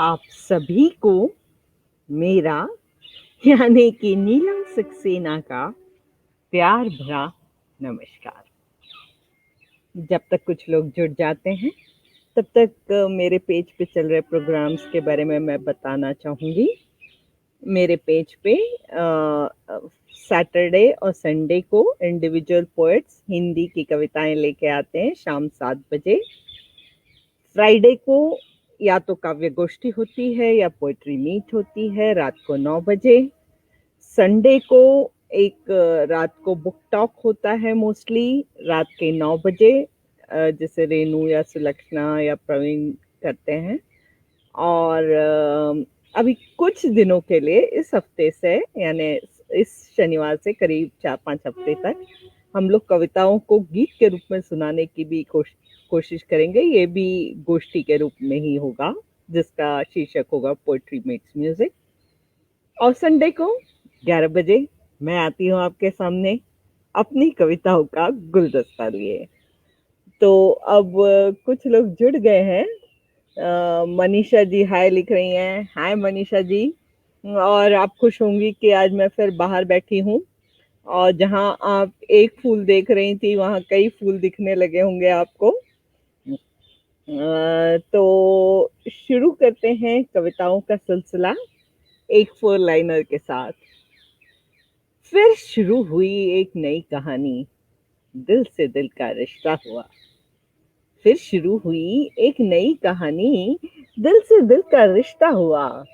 आप सभी को मेरा यानी कि नीलम सक्सेना का प्यार भरा नमस्कार। जब तक कुछ लोग जुड़ जाते हैं तब तक मेरे पेज पे चल रहे प्रोग्राम्स के बारे में मैं बताना चाहूँगी। मेरे पेज पे सैटरडे और संडे को इंडिविजुअल पोएट्स हिंदी की कविताएं लेके आते हैं शाम 7 बजे। फ्राइडे को या तो काव्य गोष्ठी होती है या पोएट्री मीट होती है रात को 9 बजे। संडे को एक रात को बुक टॉक होता है मोस्टली रात के 9 बजे, जैसे रेनू या सुलक्षणा या प्रवीण करते हैं। और अभी कुछ दिनों के लिए इस हफ्ते से यानी इस शनिवार से करीब 4-5 हफ्ते तक हम लोग कविताओं को गीत के रूप में सुनाने की भी कोशिश करेंगे। ये भी गोष्ठी के रूप में ही होगा जिसका शीर्षक होगा पोएट्री मेक्स म्यूजिक। और संडे को 11 बजे मैं आती हूँ आपके सामने अपनी कविताओं का गुलदस्ता लिए। तो अब कुछ लोग जुड़ गए हैं। मनीषा जी हाय लिख रही हैं। हाय मनीषा जी। और आप खुश होंगी कि आज मैं फिर बाहर बैठी हूँ और जहाँ आप एक फूल देख रही थी वहाँ कई फूल दिखने लगे होंगे आपको। तो शुरू करते हैं कविताओं का सिलसिला एक 4 लाइनर के साथ। फिर शुरू हुई एक नई कहानी, दिल से दिल का रिश्ता हुआ। फिर शुरू हुई एक नई कहानी, दिल से दिल का रिश्ता हुआ।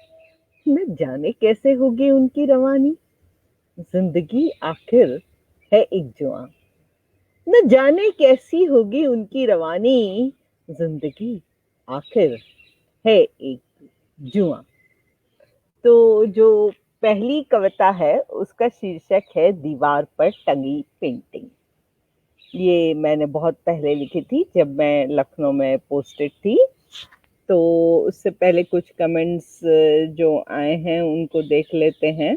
न जाने कैसे होगी उनकी रवानी, जिंदगी आखिर है एक जुआ। न जाने कैसी होगी उनकी रवानी, जिंदगी आखिर है एक जुआ। तो जो पहली कविता है उसका शीर्षक है दीवार पर टंगी पेंटिंग। ये मैंने बहुत पहले लिखी थी जब मैं लखनऊ में पोस्टेड थी। तो उससे पहले कुछ कमेंट्स जो आए हैं उनको देख लेते हैं।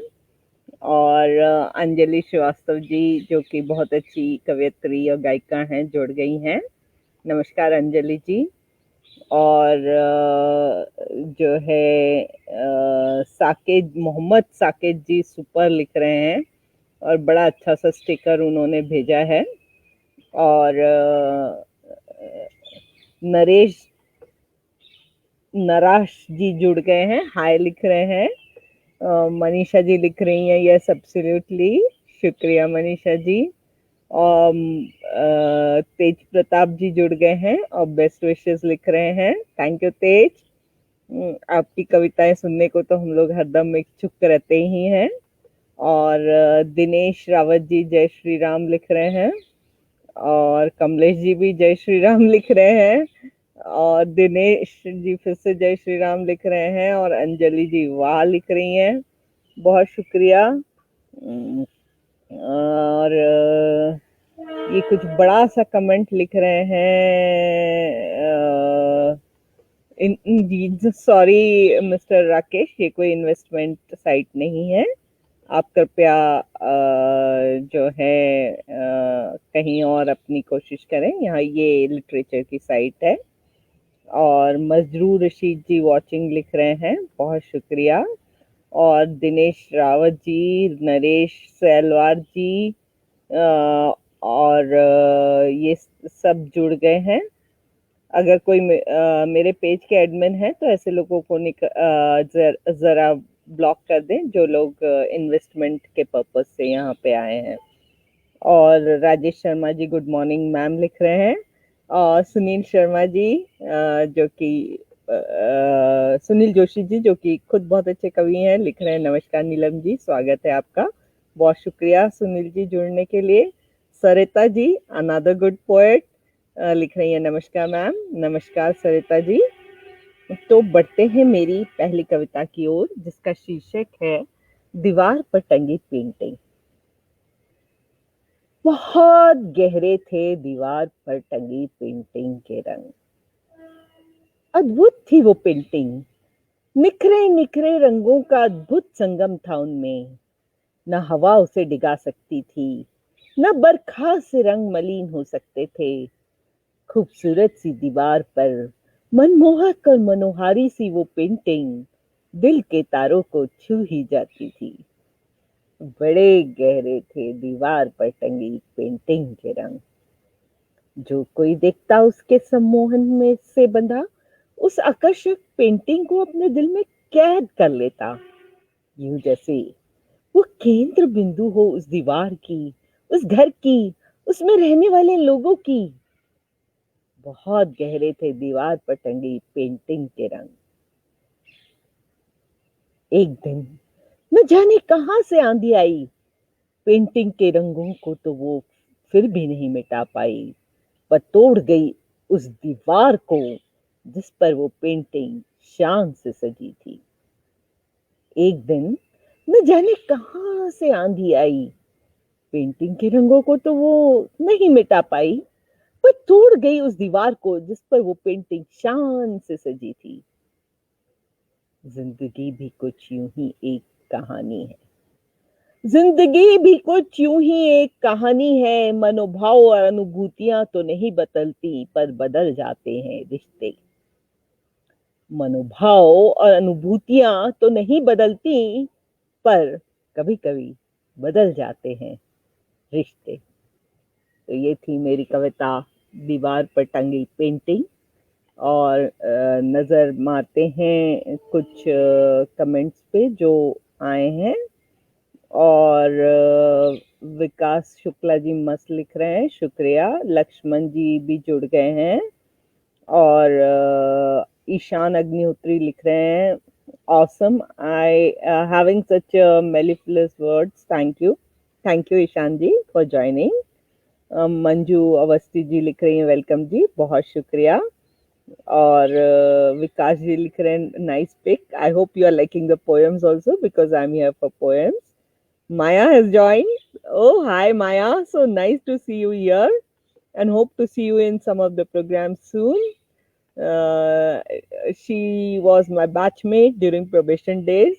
और अंजलि श्रीवास्तव जी जो कि बहुत अच्छी कवयित्री और गायिका हैं जुड़ गई हैं। नमस्कार अंजलि जी। और जो है साकेत मोहम्मद साकेत जी सुपर लिख रहे हैं और बड़ा अच्छा सा स्टिकर उन्होंने भेजा है। और नरेश नराश जी जुड़ गए हैं, हाय लिख रहे हैं। मनीषा जी लिख रही हैं यस एब्सोल्युटली, शुक्रिया मनीषा जी। और तेज प्रताप जी जुड़ गए हैं और बेस्ट विशेस लिख रहे हैं। थैंक यू तेज। आपकी कविताएं सुनने को तो हम लोग हरदम इच्छुक रहते ही हैं। और दिनेश रावत जी जय श्री राम लिख रहे हैं और कमलेश जी भी जय श्री राम लिख रहे हैं और दिनेश जी फिर से जय श्री राम लिख रहे हैं और अंजलि जी वाह लिख रही हैं, बहुत शुक्रिया। और ये कुछ बड़ा सा कमेंट लिख रहे हैं। सॉरी मिस्टर राकेश, ये कोई इन्वेस्टमेंट साइट नहीं है। आप कृपया जो है कहीं और अपनी कोशिश करें, यहाँ ये लिटरेचर की साइट है। और मजरू रशीद जी वॉचिंग लिख रहे हैं, बहुत शुक्रिया। और दिनेश रावत जी, नरेश सैलवार जी और ये सब जुड़ गए हैं। अगर कोई मेरे पेज के एडमिन है तो ऐसे लोगों को जरा ब्लॉक कर दें जो लोग इन्वेस्टमेंट के पर्पस से यहाँ पे आए हैं। और Rajesh Sharma ji good morning ma'am लिख रहे हैं। और सुनील शर्मा जी जो कि सुनील जोशी जी जो कि खुद बहुत अच्छे कवि हैं लिख रहे हैं, नमस्कार नीलम जी, स्वागत है आपका, बहुत शुक्रिया सुनील जी जुड़ने के लिए। Sarita ji another good poet लिख रही है, नमस्कार मैम। नमस्कार सरिता जी। तो बढ़ते हैं मेरी पहली कविता की ओर जिसका शीर्षक है दीवार पर टंगी पेंटिंग। बहुत गहरे थे दीवार पर टंगी पेंटिंग के रंग, अद्भुत थी वो पेंटिंग, निखरे निखरे रंगों का अद्भुत संगम था उनमें। न हवा उसे डिगा सकती थी, न बरखा से रंग मलिन हो सकते थे। खूबसूरत सी दीवार पर मनमोहक और मनोहारी सी वो पेंटिंग दिल के तारों को छू ही जाती थी। बड़े गहरे थे दीवार पर टंगी पेंटिंग के रंग। जो कोई देखता उसके सम्मोहन में से बंधा उस आकर्षक पेंटिंग को अपने दिल में कैद कर लेता, यूं जैसे वो केंद्र बिंदु हो उस दीवार की, उस घर की, उसमें रहने वाले लोगों की। बहुत गहरे थे दीवार पर टंगी पेंटिंग के रंग। एक दिन न जाने कहां से आंधी आई, पेंटिंग के रंगों को तो वो फिर भी नहीं मिटा पाई, पर तोड़ गई उस दीवार को जिस पर वो पेंटिंग शान से सजी थी। एक दिन न जाने कहां से आंधी आई, पेंटिंग के रंगों को तो वो नहीं मिटा पाई, पर तोड़ गई उस दीवार को जिस पर वो पेंटिंग शान से सजी थी। जिंदगी भी कुछ यूं ही एक कहानी है। जिंदगी भी कुछ यूं ही एक कहानी है। मनोभाव और अनुभूतियां तो नहीं बदलती, पर बदल जाते हैं रिश्ते। मनोभाव और अनुभूतियां तो नहीं बदलती, पर कभी कभी बदल जाते हैं रिश्ते। तो ये थी मेरी कविता दीवार पर टंगी पेंटिंग। और नजर मारते हैं कुछ कमेंट्स पे जो आए हैं। और विकास शुक्ला जी मस्त लिख रहे हैं, शुक्रिया। लक्ष्मण जी भी जुड़ गए हैं। और ईशान अग्निहोत्री लिख रहे हैं, awesome, I having such mellifluous words, thank you Ishan ji for joining। Manju Awasthi ji लिख रही हैं, वेलकम जी, बहुत शुक्रिया। और विकास जी लिख रहे हैं, nice pic, I hope you are liking the poems also because I am here for poems. Maya has joined. Oh, hi Maya, so nice to see you here and hope to see you in some of the programs soon. uh, she was my batchmate during probation days।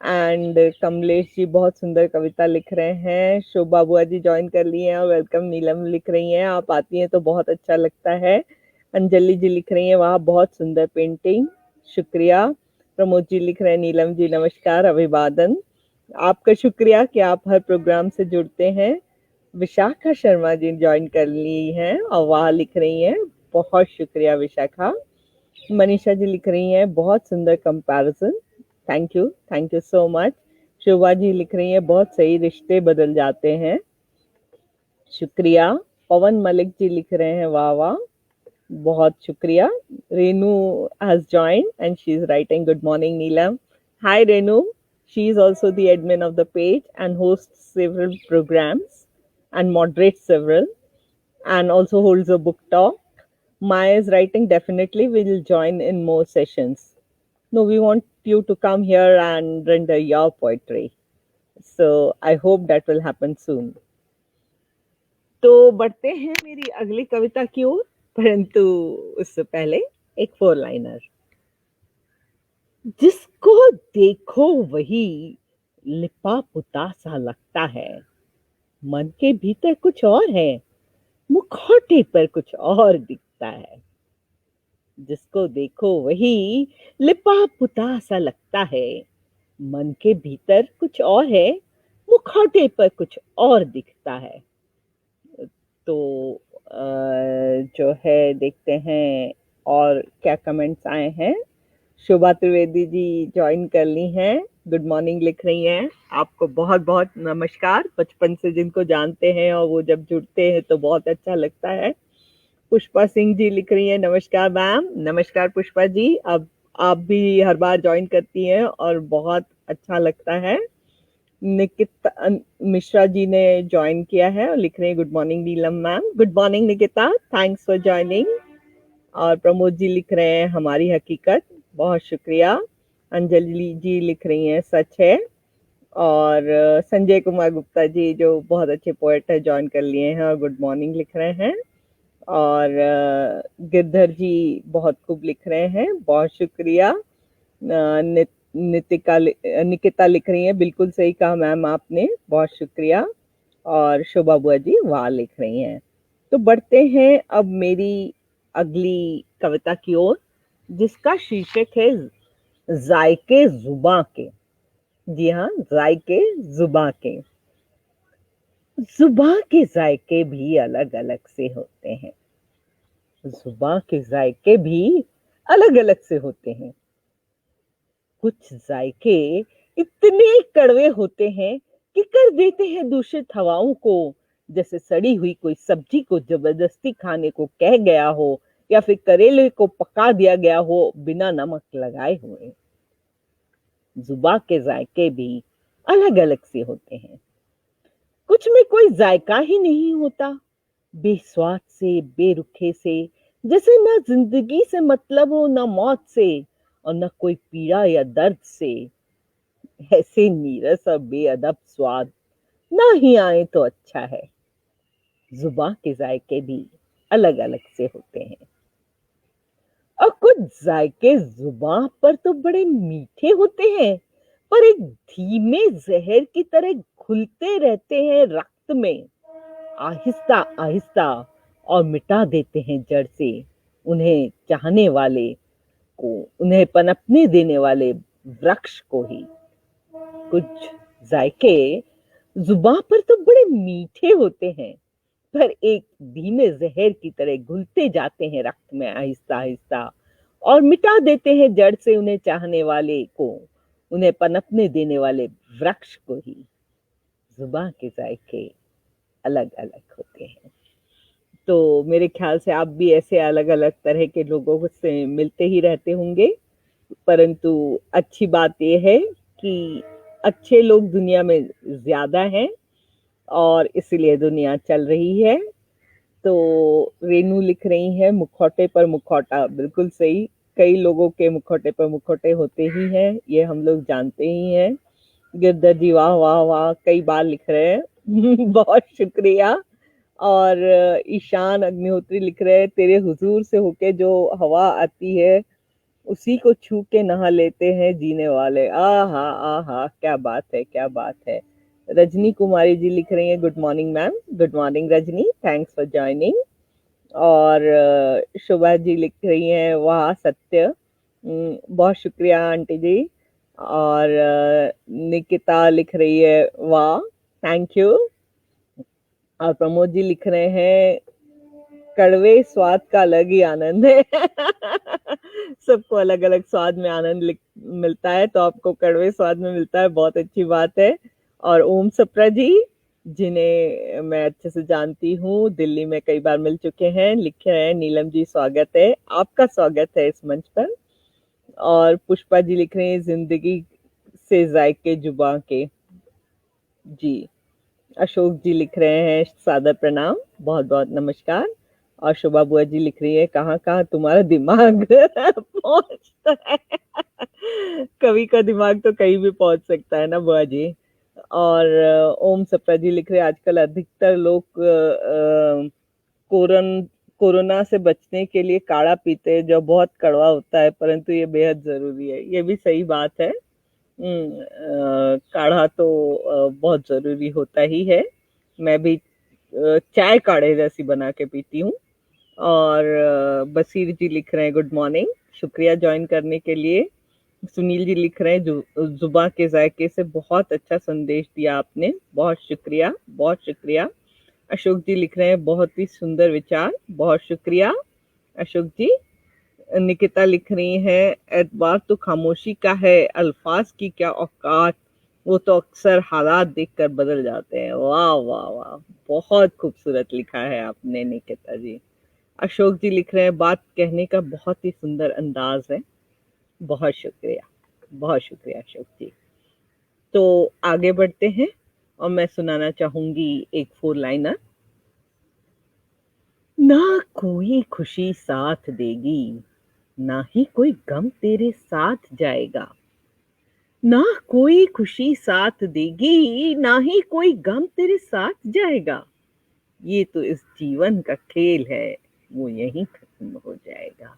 And Kamlesh ji बहुत सुंदर कविता लिख रहे हैं। शोभा बुआ जी join कर लिए हैं, welcome. नीलम लिख रही हैं, आप आती हैं तो बहुत अच्छा लगता है। अंजलि जी लिख रही हैं, वाह बहुत सुंदर पेंटिंग, शुक्रिया। प्रमोद जी लिख रहे हैं, नीलम जी नमस्कार, अभिवादन। आपका शुक्रिया कि आप हर प्रोग्राम से जुड़ते हैं। विशाखा शर्मा जी ज्वाइन कर ली हैं और वाह लिख रही हैं, बहुत शुक्रिया विशाखा। मनीषा जी लिख रही हैं, बहुत सुंदर comparison, thank you so much. Shobha ji लिख रही हैं, बहुत सही, रिश्ते बदल जाते हैं, शुक्रिया। पवन मलिक जी लिख रहे हैं, वाह वाह, बहुत शुक्रिया। Renu has joined and she is writing, good morning Neelam. Hi Renu, she is also the admin of the page and host several programs and moderates several and also holds a book talk. Maya is writing, definitely will join in more sessions. No, we want you to come here and render your poetry. So I hope that will happen soon. तो बढ़ते हैं मेरी अगली कविता की ओर, परंतु उससे पहले एक फोर लाइनर। जिसको देखो वही लिपा पुता सा लगता है, मन के भीतर कुछ और है, मुखौटे पर कुछ और दिखता है। जिसको देखो वही लिपा पुता सा लगता है, मन के भीतर कुछ और है, मुखौटे पर कुछ और दिखता है। तो जो है देखते हैं और क्या कमेंट्स आए हैं। शोभा त्रिवेदी जी ज्वाइन कर ली हैं, गुड मॉर्निंग लिख रही हैं, आपको बहुत बहुत नमस्कार। बचपन से जिनको जानते हैं और वो जब जुड़ते हैं तो बहुत अच्छा लगता है। पुष्पा सिंह जी लिख रही हैं, नमस्कार मैम। नमस्कार पुष्पा जी, अब आप भी हर बार ज्वाइन करती हैं और बहुत अच्छा लगता है। निकिता मिश्रा जी ने ज्वाइन किया है और लिख रहे हैं, good morning Neelam ma'am. Good morning Nikita, thanks for joining. और प्रमोद जी लिख रहे हैं, हमारी हकीकत, बहुत शुक्रिया। अंजलि जी लिख रही हैं, सच है। और संजय कुमार गुप्ता जी जो बहुत अच्छे पोएट है ज्वाइन कर लिए हैं और गुड मॉर्निंग लिख रहे हैं। और गिरधर जी बहुत खूब लिख रहे हैं, बहुत शुक्रिया। निकिता लिख रही हैं, बिल्कुल सही कहा मैम आपने, बहुत शुक्रिया। और शोभा बुआ जी वाह लिख रही हैं। तो बढ़ते हैं अब मेरी अगली कविता की ओर, जिसका शीर्षक है जायके जुबां के। जी हाँ, जायके जुबां के। जुबां के जायके भी अलग अलग से होते हैं। जुबां के जायके भी अलग अलग से होते हैं। कुछ जायके इतने कड़वे होते हैं कि कर देते हैं दूषित हवाओं को, जैसे सड़ी हुई कोई सब्जी को जबरदस्ती खाने को कह गया हो, या फिर करेले को पका दिया गया हो बिना नमक लगाए हुए। जुबां के जायके भी अलग अलग से होते हैं। कुछ में कोई जायका ही नहीं होता, बेस्वाद से, बेरुखे से, जैसे ना जिंदगी से मतलब हो, ना मौत से, और न कोई पीड़ा या दर्द से। ऐसे नीरस और बेअदब स्वाद ना ही आए तो अच्छा है। जुबां के जायके भी अलग अलग से होते हैं। और कुछ जायके जुबां पर तो बड़े मीठे होते हैं, पर एक धीमे जहर की तरह घुलते रहते हैं रक्त में, आहिस्ता आहिस्ता, और मिटा देते हैं जड़ से उन्हें चाहने वाले को, उन्हें पनपने देने वाले वृक्ष को ही। कुछ जायके जुबां पर तो बड़े मीठे होते हैं, पर एक धीमे जहर की तरह घुलते जाते हैं रक्त में आहिस्ता आहिस्ता, और मिटा देते हैं जड़ से उन्हें चाहने वाले को, उन्हें पनपने देने वाले वृक्ष को ही। जुबां के जायके अलग अलग होते हैं। तो मेरे ख्याल से आप भी ऐसे अलग अलग तरह के लोगों से मिलते ही रहते होंगे, परंतु अच्छी बात यह है कि अच्छे लोग दुनिया में ज्यादा हैं, और इसीलिए दुनिया चल रही है। तो रेनू लिख रही है, मुखौटे पर मुखौटा, बिल्कुल सही। कई लोगों के मुखौटे पर मुखौटे होते ही हैं, ये हम लोग जानते ही हैं। गिरधर जी वाह वाह वाह कई बार लिख रहे हैं बहुत शुक्रिया। और ईशान अग्निहोत्री लिख रहे हैं, तेरे हुजूर से होके जो हवा आती है उसी को छू के नहा लेते हैं जीने वाले। आहा क्या बात है, क्या बात है। रजनी कुमारी जी लिख रही हैं, good morning ma'am. Good morning Rajni, thanks for joining. और शोभा जी लिख रही हैं, वाह सत्य। बहुत शुक्रिया आंटी जी। और निकिता लिख रही है, वाह, थैंक यू। और प्रमोद जी लिख रहे हैं, कड़वे स्वाद का अलग ही आनंद है सबको अलग अलग स्वाद में आनंद मिलता है, तो आपको कड़वे स्वाद में मिलता है, बहुत अच्छी बात है। और ओम सप्रा जी, जिन्हें मैं अच्छे से जानती हूँ, दिल्ली में कई बार मिल चुके हैं, लिख रहे हैं, नीलम जी स्वागत है, आपका स्वागत है इस मंच पर। और पुष्पा जी लिख रहे हैं, जिंदगी से जायके जुबां के। जी। अशोक जी लिख रहे हैं, सादर प्रणाम, बहुत बहुत नमस्कार। और शोभा बुआ जी लिख रही है, कहाँ कहाँ तुम्हारा दिमाग पहुंचता है कवि का दिमाग तो कहीं भी पहुंच सकता है ना बुआ जी। और ओम सप्रा जी लिख रहे हैं, आजकल अधिकतर लोग कोरोना से बचने के लिए काढ़ा पीते हैं, जो बहुत कड़वा होता है, परंतु ये बेहद जरूरी है। ये भी सही बात है। काढ़ा तो बहुत जरूरी होता ही है। मैं भी चाय काढ़े जैसी बना के पीती हूँ। और बसीर जी लिख रहे हैं, गुड मॉर्निंग, शुक्रिया ज्वाइन करने के लिए। सुनील जी लिख रहे हैं, जुबां के जायके से बहुत अच्छा संदेश दिया आपने, बहुत शुक्रिया, बहुत शुक्रिया। अशोक जी लिख रहे हैं, बहुत ही सुंदर विचार, बहुत शुक्रिया अशोक जी। निकिता लिख रही हैं, एतबार तो खामोशी का है, अल्फाज की क्या औकात, वो तो अक्सर हालात देखकर बदल जाते हैं। वाह वाह वाह, बहुत खूबसूरत लिखा है आपने निकिता जी। अशोक जी लिख रहे हैं, बात कहने का बहुत ही सुंदर अंदाज है, बहुत शुक्रिया, बहुत शुक्रिया अशोक जी। तो आगे बढ़ते हैं, और मैं सुनाना चाहूंगी एक फोर लाइनर। ना कोई खुशी साथ देगी, ना ही कोई गम तेरे साथ जाएगा। ना कोई खुशी साथ देगी, ना ही कोई गम तेरे साथ जाएगा। ये तो इस जीवन का खेल है, वो यहीं खत्म हो जाएगा।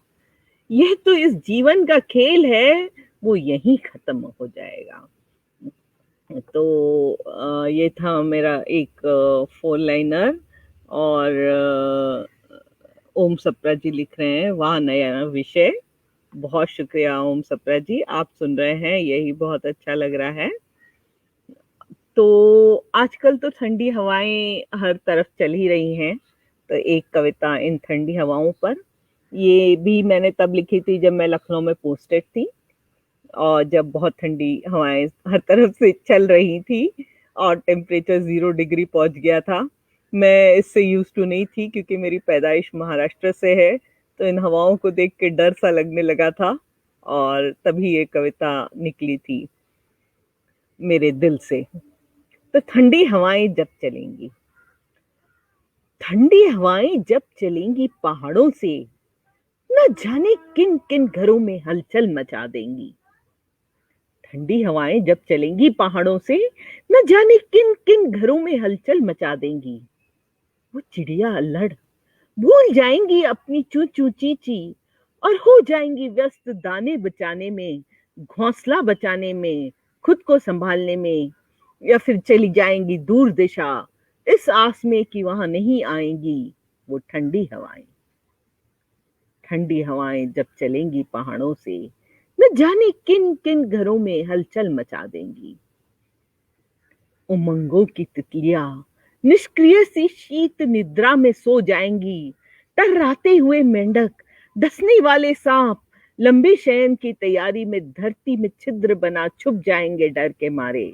यह तो इस जीवन का खेल है, वो यहीं खत्म हो जाएगा। तो ये था मेरा एक फोर लाइनर। और ओम सप्रा जी लिख रहे हैं, वाह नया विषय। बहुत शुक्रिया ओम सप्रा जी, आप सुन रहे हैं, यही बहुत अच्छा लग रहा है। तो आजकल तो ठंडी हवाएं हर तरफ चल ही रही हैं, तो एक कविता इन ठंडी हवाओं पर, ये भी मैंने तब लिखी थी जब मैं लखनऊ में पोस्टेड थी, और जब बहुत ठंडी हवाएं हर तरफ से चल रही थी और टेम्परेचर 0 डिग्री पहुंच गया था। मैं इससे यूज टू नहीं थी क्योंकि मेरी पैदाइश महाराष्ट्र से है, तो इन हवाओं को देख के डर सा लगने लगा था, और तभी ये कविता निकली थी मेरे दिल से। तो ठंडी हवाएं जब चलेंगी, ठंडी हवाएं जब चलेंगी पहाड़ों से, न जाने किन किन घरों में हलचल मचा देंगी। ठंडी हवाएं जब चलेंगी पहाड़ों से, न जाने किन किन घरों में हलचल मचा देंगी। वो चिड़िया अल्लड़ भूल जाएंगी अपनी चू चू ची ची, और हो जाएंगी व्यस्त दाने बचाने में, घोंसला बचाने में, खुद को संभालने में, या फिर चली जाएंगी दूर दिशा, इस आस में कि वहां नहीं आएंगी वो ठंडी हवाएं। ठंडी हवाएं जब चलेंगी पहाड़ों से, न जाने किन किन घरों में हलचल मचा देंगी। उमंगों की तितलियां निष्क्रिय सी शीत निद्रा में सो जाएंगी, टर्राते हुए मेंढक, डसने वाले सांप लंबे शयन की तैयारी में धरती में छिद्र बना छुप जाएंगे डर के मारे।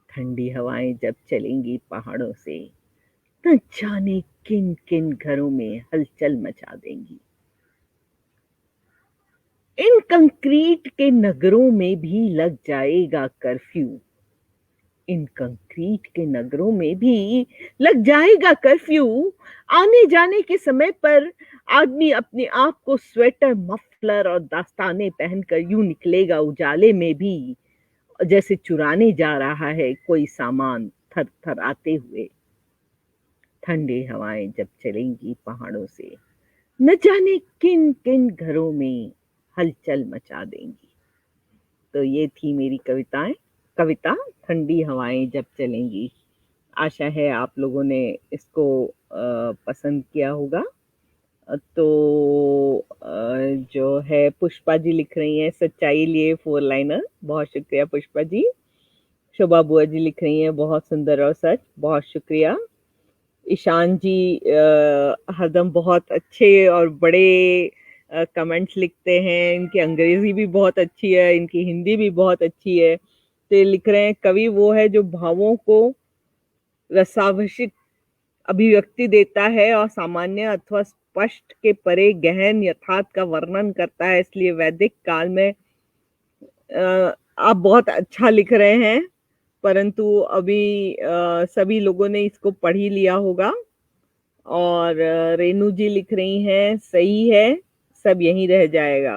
ठंडी हवाएं जब चलेंगी पहाड़ों से, न जाने किन किन घरों में हलचल मचा देंगी। इन कंक्रीट के नगरों में भी लग जाएगा कर्फ्यू, इन कंक्रीट के नगरों में भी लग जाएगा कर्फ्यू। आने जाने के समय पर आदमी अपने आप को स्वेटर, मफलर और दास्ताने पहनकर यूं निकलेगा उजाले में भी, जैसे चुराने जा रहा है कोई सामान, थर थर आते हुए। ठंडी हवाएं जब चलेंगी पहाड़ों से, न जाने किन किन घरों में हलचल मचा देंगी। तो ये थी मेरी कविता ठंडी हवाएं जब चलेंगी। आशा है आप लोगों ने इसको पसंद किया होगा। तो जो है पुष्पा जी लिख रही हैं, सच्चाई लिए 4 लाइनर, बहुत शुक्रिया पुष्पा जी। शोभा बुआ जी लिख रही हैं, बहुत सुंदर और सच, बहुत शुक्रिया। ईशान जी हरदम बहुत अच्छे और बड़े कमेंट्स लिखते हैं, इनकी अंग्रेजी भी बहुत अच्छी है, इनकी हिंदी भी बहुत अच्छी है। तो ये लिख रहे हैं, कवि वो है जो भावों को रसाभिषिक्त अभिव्यक्ति देता है और सामान्य अथवा स्पष्ट के परे गहन यथार्थ का वर्णन करता है। इसलिए वैदिक काल में आप बहुत अच्छा लिख रहे हैं, परंतु अभी सभी लोगों ने इसको पढ़ ही लिया होगा। और रेनू जी लिख रही हैं, सही है, सब यहीं रह जाएगा।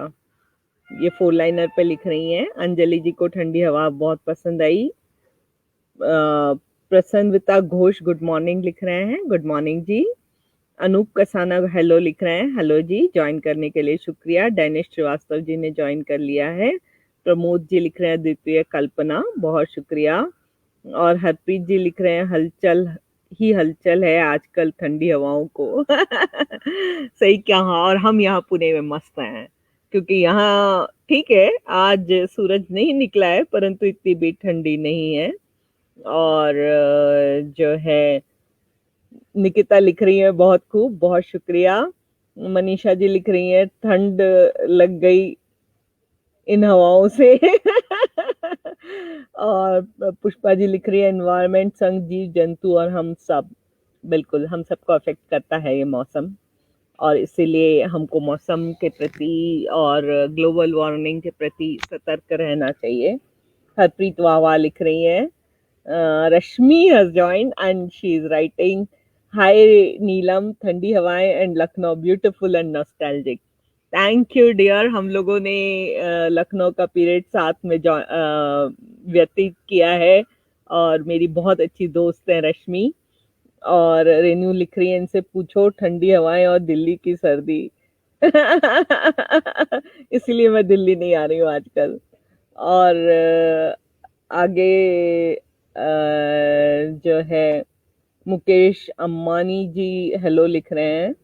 ये 4 लाइनर पे लिख रही हैं। अंजलि जी को ठंडी हवा बहुत पसंद आई। प्रसन्नविता घोष गुड मॉर्निंग लिख रहे हैं, गुड मॉर्निंग जी। अनूप कसाना हेलो लिख रहे हैं, हेलो जी, ज्वाइन करने के लिए शुक्रिया। डैनिश श्रीवास्तव जी ने ज्वाइन कर लिया है। प्रमोद जी लिख रहे हैं, द्वितीय कल्पना, बहुत शुक्रिया। और हरप्रीत जी लिख रहे हैं, हलचल ही हलचल है आजकल ठंडी हवाओं को। सही कहा, और हम यहाँ पुणे में मस्त हैं, क्योंकि यहाँ ठीक है, आज सूरज नहीं निकला है, परंतु इतनी भी ठंडी नहीं है। और जो है निकिता लिख रही है, बहुत खूब, बहुत शुक्रिया। मनीषा जी लिख रही है, ठंड लग गई इन हवाओं से। और पुष्पा जी लिख रही है, एनवायरमेंट, संग, जीव जंतु और हम सब, बिल्कुल हम सबको अफेक्ट करता है ये मौसम, और इसीलिए हमको मौसम के प्रति और ग्लोबल वार्मिंग के प्रति सतर्क रहना चाहिए। हरप्रीत वाह लिख रही है, रश्मि has joined and she is writing, hi Neelam, ठंडी हवाएं and Lucknow beautiful and nostalgic. Thank you dear, हम लोगों ने लखनऊ का पीरियड साथ में व्यतीत किया है, और मेरी बहुत अच्छी दोस्त है रश्मि। और रेनू लिख रही है, इनसे पूछो ठंडी हवाएं और दिल्ली की सर्दी। इसलिए मैं दिल्ली नहीं आ रही हूँ आजकल। और आगे जो है मुकेश अम्बानी जी हेलो लिख रहे हैं,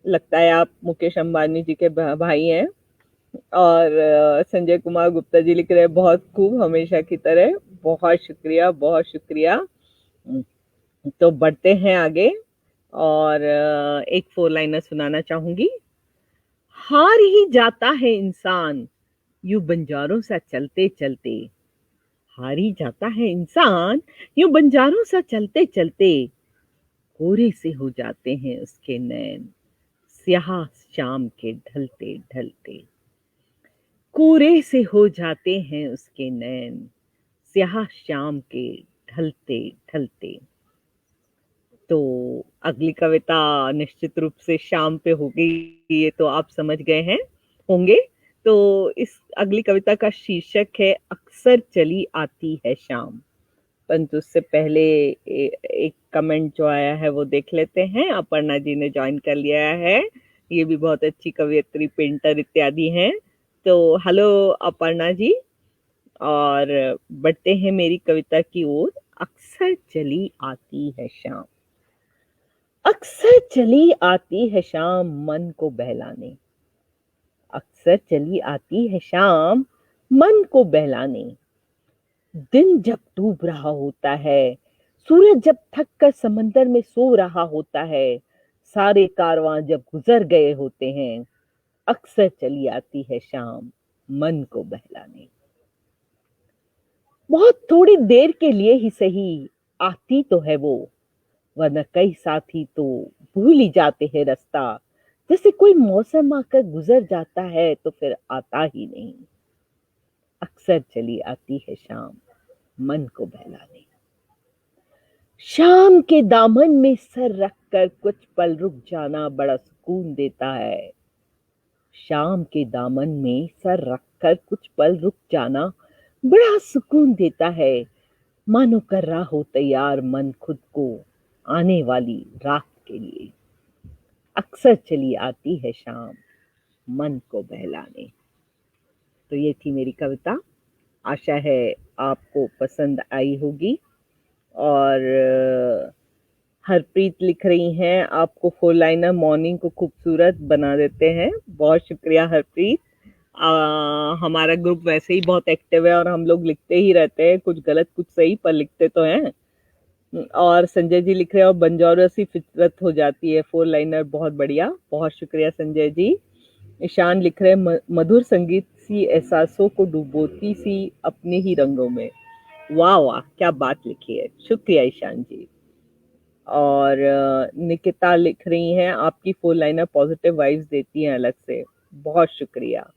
लगता है आप मुकेश अंबानी जी के भाई हैं। और संजय कुमार गुप्ता जी लिख रहे हैं बहुत खूब हमेशा की तरह। बहुत शुक्रिया, बहुत शुक्रिया। तो बढ़ते हैं आगे और एक फोर लाइनर सुनाना चाहूंगी। हार ही जाता है इंसान यूं बंजारों सा चलते चलते। हार ही जाता है इंसान यूं बंजारों सा चलते चलते। कोरे से हो जाते हैं उसके नैन स्याह शाम के ढलते ढलते। कोरे से हो जाते हैं उसके नैन स्याह शाम के ढलते ढलते। तो अगली कविता निश्चित रूप से शाम पे होगी, ये तो आप समझ गए हैं होंगे। तो इस अगली कविता का शीर्षक है अक्सर चली आती है शाम। परंतु उससे पहले एक कमेंट जो आया है वो देख लेते हैं। अपर्णा जी ने ज्वाइन कर लिया है, ये भी बहुत अच्छी कवियत्री, पेंटर इत्यादि हैं। तो हेलो अपर्णा जी। और बढ़ते हैं मेरी कविता की ओर। अक्सर चली आती है शाम। अक्सर चली आती है शाम मन को बहलाने। अक्सर चली आती है शाम मन को बहलाने। दिन जब डूब रहा होता है, सूरज जब थक कर समंदर में सो रहा होता है, सारे कारवां जब गुजर गए होते हैं, अक्सर चली आती है शाम मन को बहलाने। बहुत थोड़ी देर के लिए ही सही आती तो है वो, वरना कई साथी तो भूल ही जाते हैं रास्ता। जैसे कोई मौसम आकर गुजर जाता है तो फिर आता ही नहीं। अक्सर चली आती है शाम मन को बहलाने। शाम के दामन में सर रखकर कुछ पल रुक जाना बड़ा सुकून देता है। शाम के दामन में सर रखकर कुछ पल रुक जाना बड़ा सुकून देता है। मानो कर रहा हो तैयार मन खुद को आने वाली रात के लिए। अक्सर चली आती है शाम मन को बहलाने। तो ये थी मेरी कविता। आशा है आपको पसंद आई होगी। और हरप्रीत लिख रही हैं आपको फोर लाइनर मॉर्निंग को खूबसूरत बना देते हैं। बहुत शुक्रिया हरप्रीत। हमारा ग्रुप वैसे ही बहुत एक्टिव है और हम लोग लिखते ही रहते हैं, कुछ गलत कुछ सही पर लिखते तो हैं। और संजय जी लिख रहे हैं और बंजारों सी फितरत हो जाती है, फोर लाइनर बहुत बढ़िया। बहुत शुक्रिया संजय जी। ईशान लिख रहे हैं मधुर संगीत सी एहसासों को डुबोती सी अपने ही रंगों में। वाह वाह क्या बात लिखी है, शुक्रिया ईशान जी। और निकिता लिख रही हैं आपकी फोर लाइनर पॉजिटिव वाइब्स देती हैं अलग से। बहुत शुक्रिया।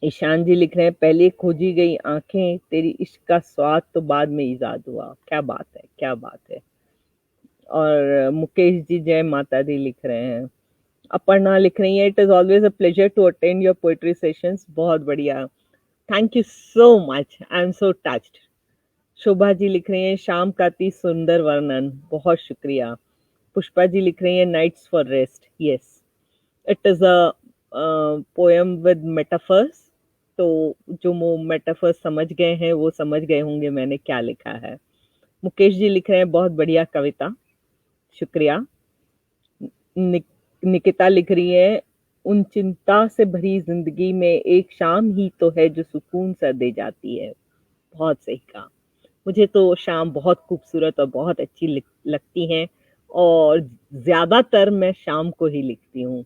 ईशान जी लिख रहे हैं पहले खोजी गई आंखें तेरी इश्क का स्वाद तो बाद में इजाद हुआ। क्या बात है, क्या बात है। और मुकेश जी जय माता दी लिख रहे हैं। अपर्णा लिख रही है it is always a pleasure to attend your poetry sessions. बहुत बढ़िया, thank you so much, I am so touched. Shobha ji लिख रही हैं शाम का अति सुंदर वर्णन। बहुत शुक्रिया। पुष्पा जी लिख रही हैं nights for rest. Yes, it is a poem with metaphors. तो जो वो मेटाफर्स समझ गए हैं वो समझ गए होंगे मैंने क्या लिखा है। मुकेश जी लिख रहे हैं बहुत बढ़िया कविता, शुक्रिया। निकिता लिख रही है उन चिंता से भरी जिंदगी में एक शाम ही तो है जो सुकून सा दे जाती है। बहुत सही कहा। मुझे तो शाम बहुत खूबसूरत और बहुत अच्छी लगती हैं और ज्यादातर मैं शाम को ही लिखती हूँ।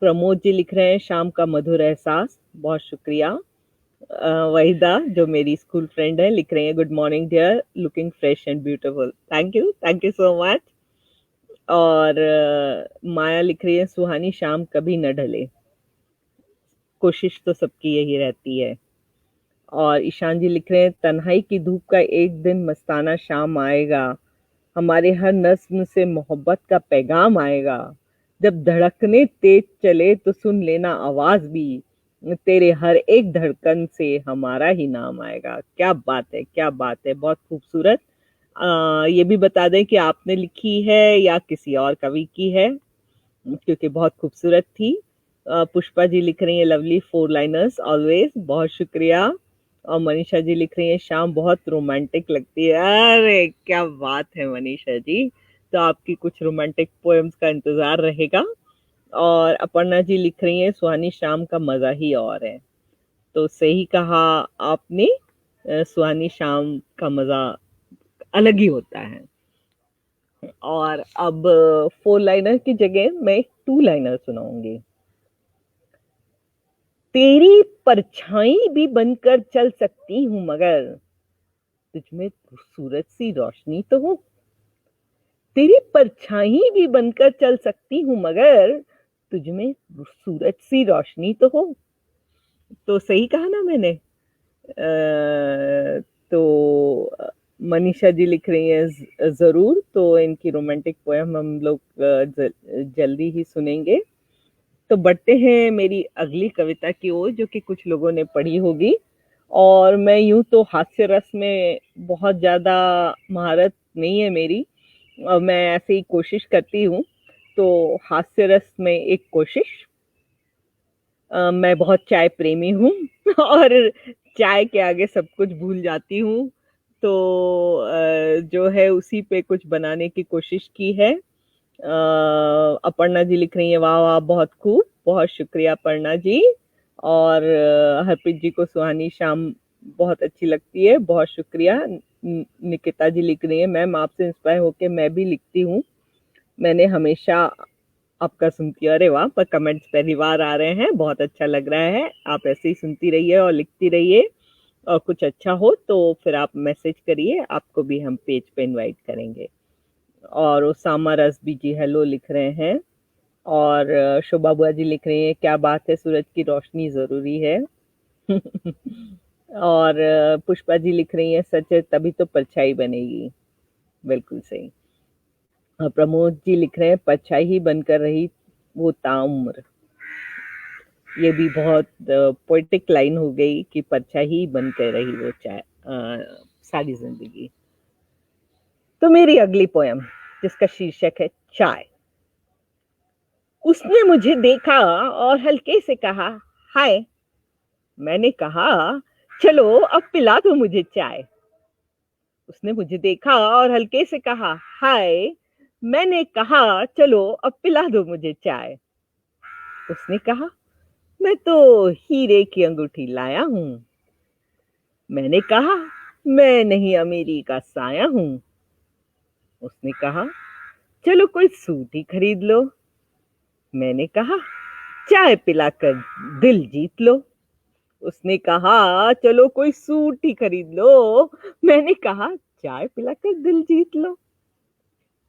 प्रमोद जी लिख रहे हैं शाम का मधुर एहसास। बहुत शुक्रिया। वहीदा जो मेरी स्कूल फ्रेंड है लिख रही है good morning dear, looking fresh and beautiful. Thank you so much. और माया लिख रही है सुहानी शाम कभी न ढले। कोशिश तो सबकी यही रहती है। और ईशान जी लिख रहे हैं तन्हाई की धूप का एक दिन मस्ताना शाम आएगा, हमारे हर नस्म से मोहब्बत का पैगाम आएगा। जब धड़कने तेज चले तो सुन लेना आवाज भी, तेरे हर एक धड़कन से हमारा ही नाम आएगा। क्या बात है, क्या बात है, बहुत खूबसूरत। ये भी बता दें कि आपने लिखी है या किसी और कवि की है, क्योंकि बहुत खूबसूरत थी। पुष्पा जी लिख रही है लवली फोर लाइनर्स ऑलवेज। बहुत शुक्रिया। और मनीषा जी लिख रही है शाम बहुत रोमांटिक लगती है। अरे क्या बात है मनीषा जी, तो आपकी कुछ रोमांटिक पोएम्स का इंतजार रहेगा। और अपर्णा जी लिख रही हैं, सुहानी शाम का मजा ही और है। तो सही कहा आपने, सुहानी शाम का मजा अलग ही होता है। और अब 4 लाइनर की जगह मैं एक 2 लाइनर सुनाऊंगी। तेरी परछाई भी बनकर चल सकती हूँ मगर तुझमें सूरज सी रोशनी तो हो। तेरी परछाई भी बनकर चल सकती हूँ मगर तुझमें सूरज सी रोशनी तो हो। तो सही कहा ना मैंने? तो मनीषा जी लिख रही हैं जरूर। तो इनकी रोमांटिक पोयम हम लोग जल्दी ही सुनेंगे। तो बढ़ते हैं मेरी अगली कविता की ओर, जो कि कुछ लोगों ने पढ़ी होगी। और मैं यूं तो हास्य रस में बहुत ज्यादा महारत नहीं है मेरी, और मैं ऐसे ही कोशिश करती हूँ। तो हास्य रस में एक कोशिश। मैं बहुत चाय प्रेमी हूँ और चाय के आगे सब कुछ भूल जाती हूँ। तो जो है उसी पे कुछ बनाने की कोशिश की है। अपर्णा जी लिख रही है, वाह वाह बहुत खूब, बहुत शुक्रिया अपर्णा जी। और हरप्रीत जी को सुहानी शाम बहुत अच्छी लगती है, बहुत शुक्रिया। निकिता जी लिख रही है, मैम आपसे इंस्पायर होके मैं भी लिखती हूँ। मैंने हमेशा आपका सुनती हूँ। अरे वाह, पर कमेंट्स पहली बार आ रहे हैं, बहुत अच्छा लग रहा है। आप ऐसे ही सुनती रहिए और लिखती रहिए, और कुछ अच्छा हो तो फिर आप मैसेज करिए, आपको भी हम पेज पे इनवाइट करेंगे। और ओसामा रसबी जी हेलो लिख रहे हैं। और शोभा बुआ जी लिख रही हैं, क्या बात है, सूरज की रोशनी जरूरी है। और पुष्पा जी लिख रही हैं, सच है तभी तो परछाई बनेगी। बिल्कुल सही। प्रमोद जी लिख रहे हैं, परछाई ही बनकर रही वो ताउम्र। ये भी बहुत पोएटिक लाइन हो गई कि परछाई ही बनकर रही वो चाय सारी जिंदगी। तो मेरी अगली पोयम, जिसका शीर्षक है चाय। उसने मुझे देखा और हल्के से कहा, हाय। मैंने कहा, चलो अब पिला दो मुझे चाय। उसने मुझे देखा और हल्के से कहा, हाय। मैंने कहा, चलो अब पिला दो मुझे चाय। उसने कहा, मैं तो हीरे की अंगूठी लाया हूं। मैंने कहा, मैं नहीं अमीरी का साया हूं। उसने कहा, चलो कोई सूट ही खरीद लो। मैंने कहा, चाय पिलाकर दिल जीत लो। उसने कहा, चलो कोई सूट ही खरीद लो। मैंने कहा, चाय पिलाकर दिल जीत लो।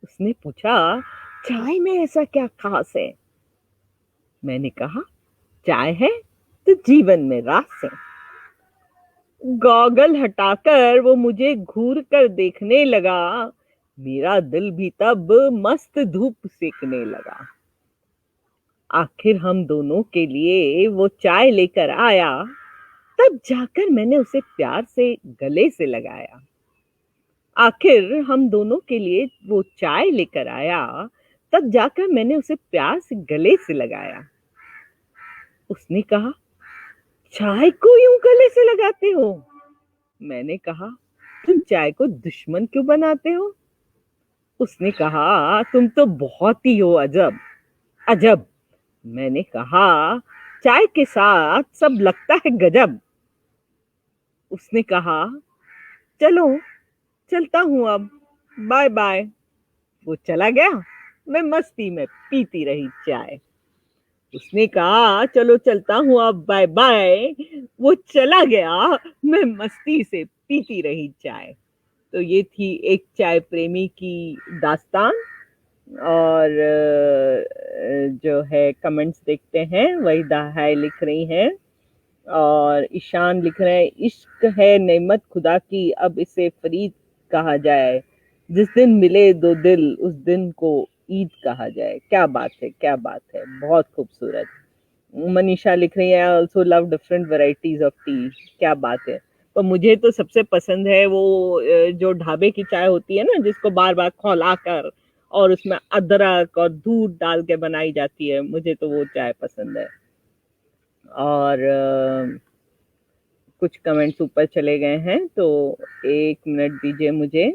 उसने पूछा, चाय में ऐसा क्या खास है? मैंने कहा, चाय है तो जीवन में रास है। गॉगल हटाकर वो मुझे घूर कर देखने लगा। मेरा दिल भी तब मस्त धूप सेकने लगा। आखिर हम दोनों के लिए वो चाय लेकर आया। तब जाकर मैंने उसे प्यार से गले से लगाया। आखिर हम दोनों के लिए वो चाय लेकर आया। तब जाकर मैंने उसे प्यार से गले से लगाया। उसने कहा, चाय को यूं गले से लगाते हो? मैंने कहा, तुम चाय को दुश्मन क्यों बनाते हो? उसने कहा, तुम तो बहुत ही हो अजब अजब। मैंने कहा, चाय के साथ सब लगता है गजब। उसने कहा, चलो चलता हूं अब, बाय बाय। वो चला गया, मैं मस्ती में पीती रही चाय। उसने कहा, चलो चलता हूं अब, बाय बाय। वो चला गया, मैं मस्ती से पीती रही चाय। तो ये थी एक चाय प्रेमी की दास्तान। और जो है कमेंट्स देखते हैं, वहीदा हाय लिख रही हैं। और ईशान लिख रहे हैं, इश्क है नेमत खुदा की, अब इसे फरीद कहा जाए। जिस दिन मिले दो दिल उस दिन को ईद कहा जाए। क्या बात है, क्या बात है, बहुत खूबसूरत। मनीषा लिख रही है, I also love different varieties of T. क्या बात है। पर मुझे तो सबसे पसंद है वो जो ढाबे की चाय होती है ना, जिसको बार बार खौला कर और उसमें अदरक और दूध डाल के बनाई जाती है, मुझे तो वो चाय पसंद है। और कुछ कमेंट्स ऊपर चले गए हैं, तो 1 मिनट दीजिए मुझे।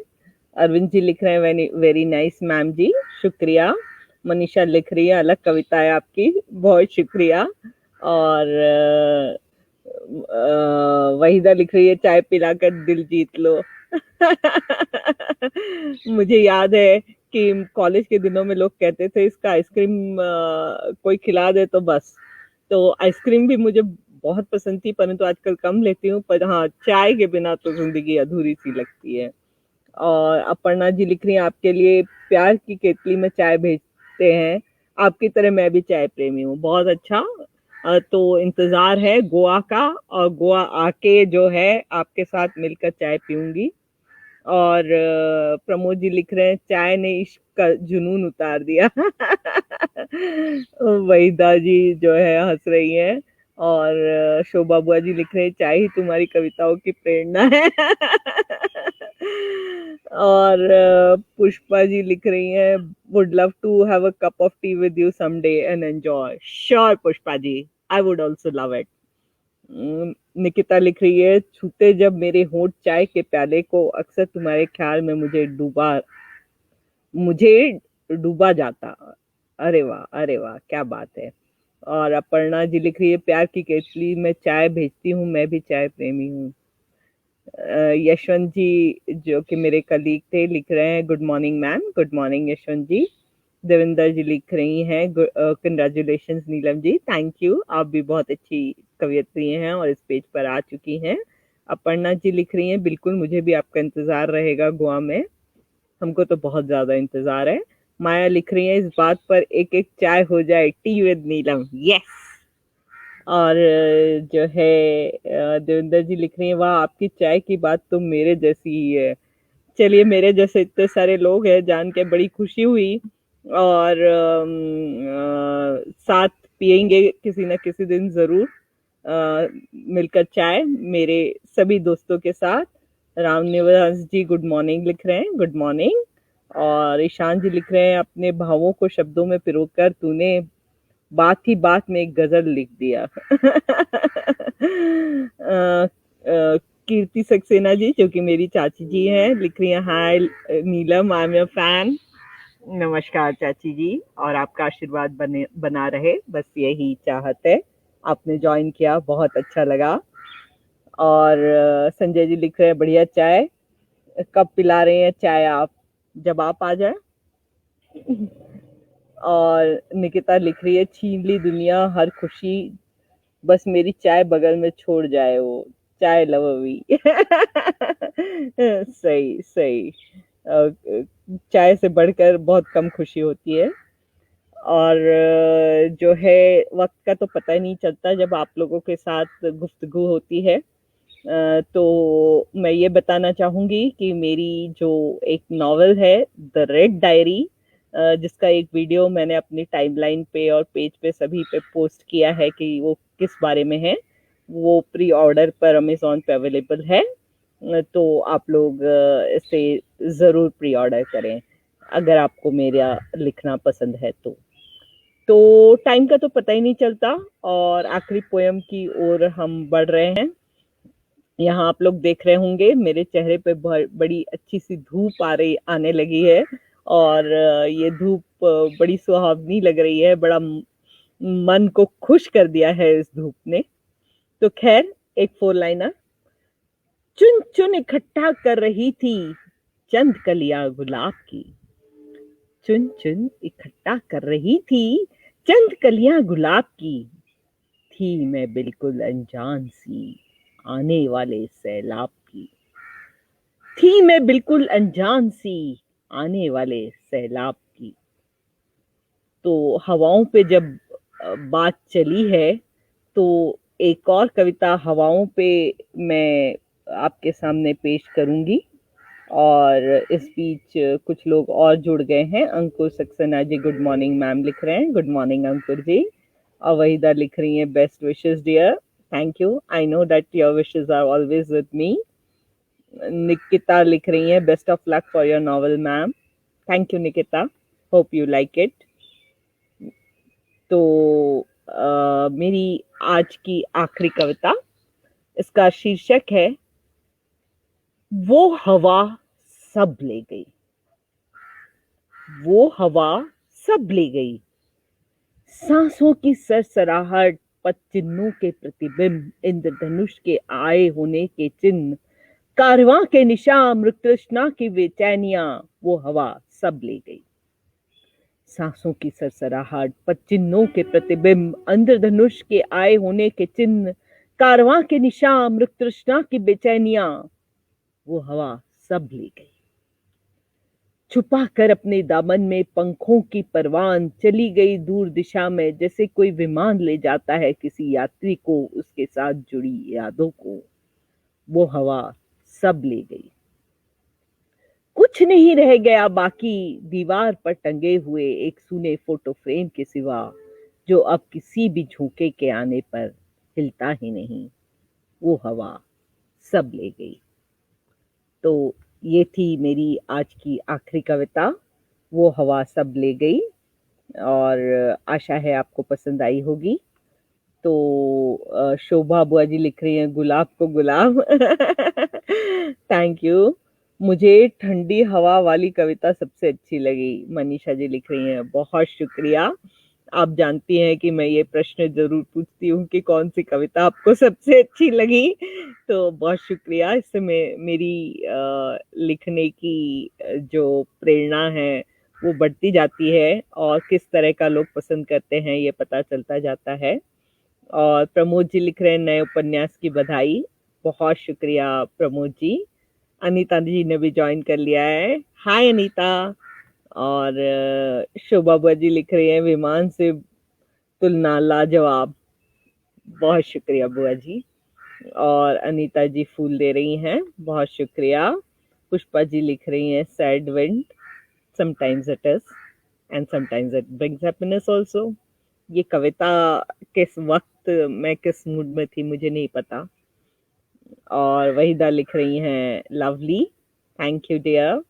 अरविंद जी लिख रहे हैं वेरी वेरी नाइस मैम जी, शुक्रिया। मनीषा लिख रही है अलग कविता है आपकी, बहुत शुक्रिया। और वहीदा लिख रही है चाय पिलाकर दिल जीत लो। मुझे याद है कि कॉलेज के दिनों में लोग कहते थे इसका आइसक्रीम कोई खिला दे तो बस। तो आइसक्रीम भी मुझे बहुत पसंद थी, परंतु आजकल कम लेती हूँ। पर हाँ, चाय के बिना तो जिंदगी अधूरी सी लगती है। और अपर्णा जी लिख रही हैं आपके लिए प्यार की केतली में चाय भेजते हैं, आपकी तरह मैं भी चाय प्रेमी हूँ। बहुत अच्छा। तो इंतजार है गोवा का, और गोवा आके जो है आपके साथ मिलकर चाय पीऊंगी। और प्रमोद जी लिख रहे हैं चाय ने इश्क का जुनून उतार दिया। वहीदा जी जो है हंस रही हैं। और शोभा बुआ जी लिख रहे हैं चाय ही तुम्हारी कविताओं की प्रेरणा है। और पुष्पा जी लिख रही हैं would love to have a cup of tea with you someday and enjoy. Sure Pushpa ji, I would also love it. Nikita लिख रही है छूते जब मेरे होंठ चाय के प्याले को, अक्सर तुम्हारे ख्याल में मुझे डूबा जाता। अरे वाह, अरे वाह, क्या बात है। और अपर्णा जी लिख रही है प्यार की केतली में चाय भेजती हूँ, मैं भी चाय प्रेमी हूँ। यशवंत जी जो कि मेरे कलीग थे लिख रहे हैं good morning ma'am, good morning Yashwant ji. Devinder ji लिख रही हैं congratulations Neelam ji, thank you, आप भी बहुत अच्छी कवियत्री हैं और इस पेज पर आ चुकी हैं। अपर्णा जी लिख रही हैं बिल्कुल, मुझे भी आपका इंतजार रहेगा गोवा में, हमको तो बहुत ज्यादा इंतजार है। माया लिख रही है इस बात पर एक एक चाय हो जाए टी विद नीलम, यस। और जो है देवेंद्र जी लिख रही है वाह आपकी चाय की बात तो मेरे जैसी ही है। चलिए, मेरे जैसे इतने सारे लोग हैं जान के बड़ी खुशी हुई। और साथ पियेंगे किसी न किसी दिन जरूर मिलकर चाय, मेरे सभी दोस्तों के साथ। रामनिवास जी गुड मॉर्निंग लिख रहे हैं, गुड मॉर्निंग। और ईशान जी लिख रहे हैं अपने भावों को शब्दों में पिरोकर तूने बात ही बात में एक गजल लिख दिया। कीर्ति सक्सेना जी जो कि मेरी चाची जी हैं लिख रही हैं हाय नीलम, आई एम योर फैन। नमस्कार चाची जी, और आपका आशीर्वाद बना रहे, बस यही चाहत है। आपने ज्वाइन किया, बहुत अच्छा लगा। और संजय जी लिख रहे हैं बढ़िया चाय, कब पिला रहे हैं चाय आप, जब आप आ जाए। और निकिता लिख रही है छीन ली दुनिया हर खुशी, बस मेरी चाय बगल में छोड़ जाए वो, चाय लववी। सही सही। चाय से बढ़कर बहुत कम खुशी होती है। और जो है वक्त का तो पता ही नहीं चलता जब आप लोगों के साथ गुफ्तगू होती है। तो मैं ये बताना चाहूंगी कि मेरी जो एक नॉवेल है द रेड डायरी, जिसका एक वीडियो मैंने अपनी टाइमलाइन पे और पेज पे सभी पे पोस्ट किया है कि वो किस बारे में है, वो प्री ऑर्डर पर अमेजोन पे अवेलेबल है। तो आप लोग इसे ज़रूर प्री ऑर्डर करें अगर आपको मेरा लिखना पसंद है तो टाइम का तो पता ही नहीं चलता, और आखिरी पोयम की ओर हम बढ़ रहे हैं। यहाँ आप लोग देख रहे होंगे मेरे चेहरे पे बड़ी अच्छी सी धूप आने लगी है। और ये धूप बड़ी सुहावनी लग रही है, बड़ा मन को खुश कर दिया है इस धूप ने। तो खैर, एक फोर लाइनर। चुन चुन इकट्ठा कर रही थी चंद कलियां गुलाब की, चुन चुन इकट्ठा कर रही थी चंद कलियां गुलाब की, थी मैं बिल्कुल अनजान सी आने वाले सैलाब की, थी मैं बिल्कुल अनजान सी आने वाले सैलाब की। तो हवाओं पे जब बात चली है, तो एक और कविता हवाओं पे मैं आपके सामने पेश करूंगी। और इस बीच कुछ लोग और जुड़ गए हैं। अंकुर Saxena ji good morning ma'am लिख रहे हैं, गुड मॉर्निंग अंकुर जी। और वहीदा लिख रही हैं best wishes dear, thank you, I know that your wishes are always with me. Nikita लिख रही हैं best of luck for your novel ma'am, thank you Nikita, hope you like it. तो मेरी आज की आखिरी कविता, इसका शीर्षक है वो हवा सब ले गई, वो हवा सब ले गई। सांसों की सरसराहट, पदचिन्हों के प्रतिबिंब, इंद्रधनुष के आए होने के चिन्ह, कारवां के निशान, मृग तृष्णा की बेचैनियां, वो हवा सब ले गई। सांसों की सरसराहट, पदचिन्हों के प्रतिबिंब, इंद्रधनुष के आए होने के चिन्ह, कारवां के निशान, मृग तृष्णा की बेचैनियां, वो हवा सब ले गई। छुपा कर अपने दामन में पंखों की परवान चली गई दूर दिशा में, जैसे कोई विमान ले जाता है किसी यात्री को, उसके साथ जुड़ी यादों को, वो हवा सब ले गई। कुछ नहीं रह गया बाकी दीवार पर टंगे हुए एक सूने फोटो फ्रेम के सिवा, जो अब किसी भी झोंके के आने पर हिलता ही नहीं, वो हवा सब ले गई। तो ये थी मेरी आज की आखिरी कविता, वो हवा सब ले गई, और आशा है आपको पसंद आई होगी। तो शोभा बुआ जी लिख रही हैं गुलाब को गुलाब। Thank you. मुझे ठंडी हवा वाली कविता सबसे अच्छी लगी, मनीषा जी लिख रही हैं, बहुत शुक्रिया। आप जानती हैं कि मैं ये प्रश्न जरूर पूछती हूँ कि कौन सी कविता आपको सबसे अच्छी लगी, तो बहुत शुक्रिया। इससे मेरी लिखने की जो प्रेरणा है वो बढ़ती जाती है, और किस तरह का लोग पसंद करते हैं ये पता चलता जाता है। और प्रमोद जी लिख रहे हैं नए उपन्यास की बधाई, बहुत शुक्रिया प्रमोद जी। अनीता जी ने भी ज्वाइन कर लिया है, हाय अनीता। और शोभा बुआ जी लिख रही हैं विमान से तुलना लाजवाब, बहुत शुक्रिया बुआ जी। और अनीता जी फूल दे रही हैं, बहुत शुक्रिया। पुष्पा जी लिख रही हैं sad wind, sometimes it is and sometimes it brings happiness also. ये कविता किस वक्त मैं किस मूड में थी मुझे नहीं पता। और वहीदा लिख रही हैं लवली, थैंक यू डियर।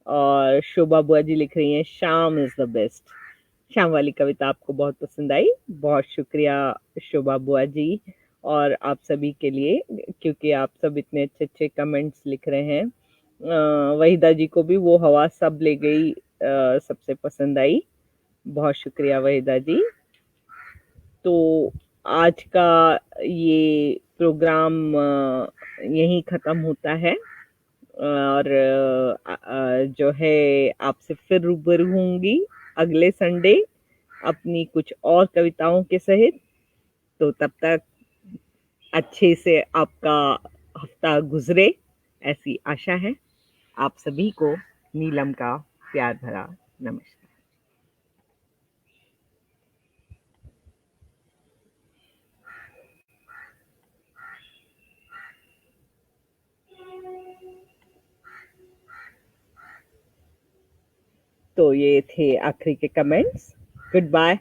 और शोभा बुआ जी लिख रही हैं शाम इज द बेस्ट। शाम वाली कविता आपको बहुत पसंद आई, बहुत शुक्रिया शोभा बुआ जी और आप सभी के लिए, क्योंकि आप सब इतने अच्छे अच्छे कमेंट्स लिख रहे हैं। वहीदा जी को भी वो हवा सब ले गई सबसे पसंद आई, बहुत शुक्रिया वहीदा जी। तो आज का ये प्रोग्राम यहीं ख़त्म होता है, और जो है आपसे फिर रूबरू होंगी अगले संडे अपनी कुछ और कविताओं के सहित। तो तब तक अच्छे से आपका हफ्ता गुजरे, ऐसी आशा है। आप सभी को नीलम का प्यार भरा नमस्कार। तो ये थे आखिरी के कमेंट्स। Good bye.